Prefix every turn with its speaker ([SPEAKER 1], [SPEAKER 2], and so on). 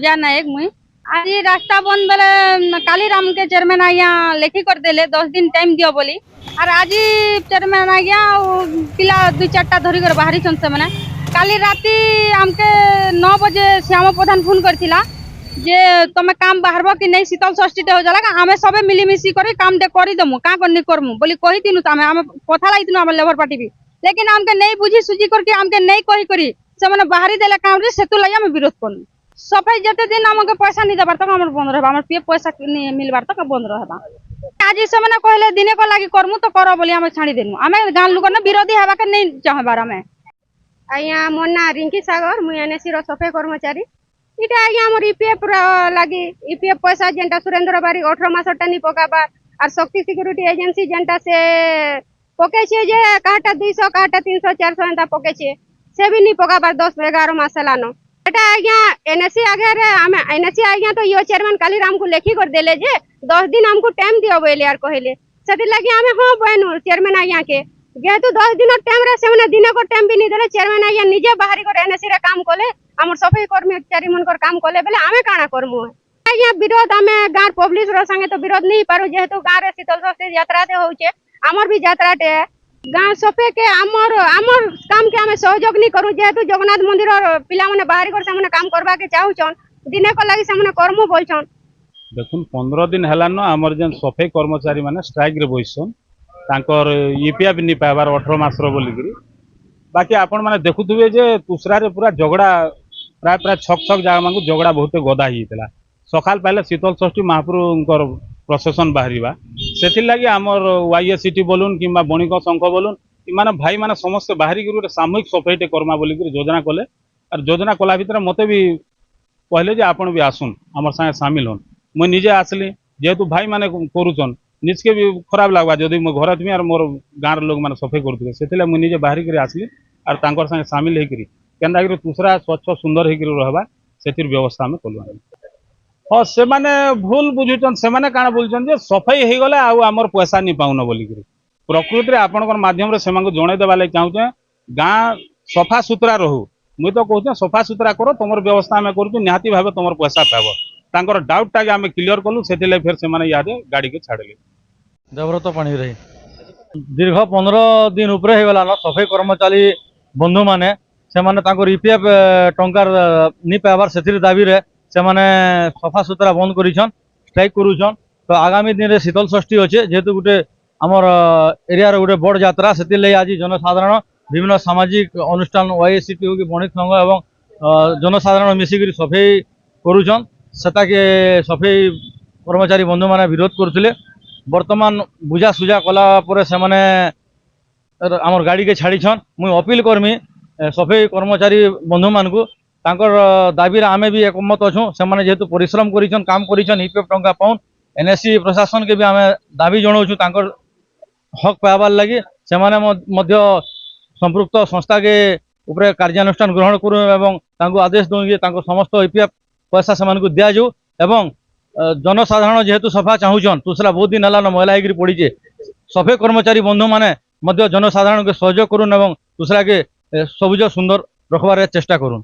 [SPEAKER 1] पूजा नायक मुई आज ये रास्ता बंद बेले कालीराम के चेयरमैन आज्ञा लेखी कर देले 10 दिन टाइम दियो बोली और आज चेयरमैन आज्ञा पिला 2-4टा धरी कर बाहरी छन से माने काली राती हमके 9 बजे श्याम प्रधान फोन करथिला जे तमे काम बाहरबो कि नहीं शीतल षष्ठी हो जाला आमे सबे मिली मिसी करे काम दे करी दमु का करनी करमु बोली कहि दिनु त आमे कथा लागितनु हम लेबर पार्टी भी लेकिन हमके नहीं बुझी सुजी करके हमके नहीं कहि करी से माने बाहरी देले काम रे सेतु लागि हम विरोध करनु सफाई जते दिन हमके पैसा नहीं देबार तक हमर बंद रहबा हमर पे पैसा नहीं मिलबार तक बंद रहबा आज से माने कहले दिने को लागि करमु तो करो बोली हम छाड़ी देनु आमे गां लोक ने विरोधी हेबा के नहीं चाहबार हमें आया मोना रिंकी सागर मुई एनएससी रो सफाई कर्मचारी इटा आज्ञा हमर ईपीएफ लागि ईपीएफ पैसा जेंटा सुरेंद्र बारी 18 मासटा नि पकाबार और शक्ति सिक्योरिटी एजेंसी जेंटा से पके छे जे काटा 200 काटा 300 400 एंता पके छे से भी नि पकाबार 10-11 मास लानो एटा आज्ञा एनएससी आगे रे हम एनएससी आज्ञा तो यो चेयरमैन कालीराम को लेखी कर देले जे 10 दिन हमको टाइम दियो बोले यार कहले सेति लागि हमें हां बहनु चेयरमैन आज्ञा के जेहेतु 10 दिन टाइम रे से दिने को टाइम भी नहीं देले चेयरमैन आज्ञा निजे बाहरी कर एनएससी रे काम कोले हमर सफाई कर्मचारी मनकर काम कोले बेले आमे काना करमु आज्ञा विरोध हमें गांव पब्लिक रो संगे तो विरोध नहीं पारो जेहेतु गांव रे शीतल षष्ठी यात्रा ते होउचे हमर भी यात्रा टे गांव सफे के हमर काम के हमें सहयोग नहीं करू जेहेतु जगन्नाथ मंदिर पिला माने बाहरी कर से काम करबा के चाहूछन दिने को लागि से कर्म बोलछन
[SPEAKER 2] देखुन 15 दिन हेलान हमर जेन सफाई कर्मचारी माने स्ट्राइक रे बइसन तांकर ईपीएफ नि पाइबार 18 मास रो बोलिकरी बाकी आपण माने देखुथुबे जे तुसरा रे पूरा झगड़ा प्राय प्राय छक छक जागा मांगु झगड़ा बहुत गदा हितला सकाल पहले शीतल षष्ठी महाप्रभुंकर प्रसेशन बाहरिबा सेति लागि हमर वाईएससीटी बोलुन किंबा बणिक संघ बोलुन माने भाई माने समस्त बाहरी गुरु सामूहिक सफाईटे करमा बोलिकरी योजना कले और योजना कला भितर मते भी कहले जे आपण भी आसुन हमर संगे शामिल होन मैं निजे आसली जेहेतु भाई माने करूछन निजके भी खराब लागबा जदि मो घर थमी और मोर गांर लोग माने सफाई करथि सेतिले मैं निजे बाहरी करी आसली और तांकर संगे शामिल हेकरी केनदा कि दूसरा स्वच्छ सुंदर हेकरी रहबा सेतिर व्यवस्था में कलु हाँ से माने भूल बुझुचन से माने काना बोलछन जे सफाई हे गले आ हमर पैसा नहीं पाउन बोलिकरी प्रकृति रे आपनकर माध्यम रे सेमांको जणे देबा ले चाहूचे गां सफा सुतरा रहू मुई तो कहूचे सफा सुतरा करो तुमर व्यवस्था में करू निहाती भाबे तुमर पैसा पाबो तांकर डाउट टा आमे क्लियर कलु सेतिले फिर से माने यादे गाड़ी के छाड़ले
[SPEAKER 3] देवव्रत पानी रही दीर्घ 15 दिन उपरे हे गला न सफाई कर्मचारी बंधु माने से माने तांकर ईपीएफ टंकार नि पाइबार सेतिर दाबी रे से माने सफा सुतरा बंद करिछन स्ट्राइक करूछन तो आगामी दिन रे शीतल षष्ठी होचे जेहेतु गुटे हमर एरिया रे गुटे बड़ यात्रा सेतिर ले आज जनसाधारण विभिन्न सामाजिक अनुष्ठान वाईएससीटी हो कि बणिक संघ एवं जनसाधारण मिसिकरी सफाई करूछन सेता के सफाई कर्मचारी बंधु माने विरोध करथिले वर्तमान बुझा सुझा कला परे से माने हमर गाड़ी के छाड़ीछन मुई अपील करमी सफाई कर्मचारी बंधु मानकु तांकर दाबी रे आमे भी एकमत अछु से माने जेहेतु परिश्रम करिछन काम करिछन ईपीएफ टंका पाउन एनएससी प्रशासन के भी आमे दाबी जणाउछु तांकर हक पाइबार लागि से माने मध्य संपृक्त संस्था के ऊपर कार्यानुष्ठान ग्रहण करू एवं तांको आदेश दउ जे तांको समस्त ईपीएफ पैसा से मानकु दिया जाऊ एवं जनसाधारण जेहेतु सफा चाहूछन दूसरा बहुत दिन हला महिला हेकरी पड़ीचे सफाई कर्मचारी बंधु माने मध्य जनसाधारण के सहयोग करूँ एवं दूसरा के सबुज सुंदर रखबार चेष्टा करूँ।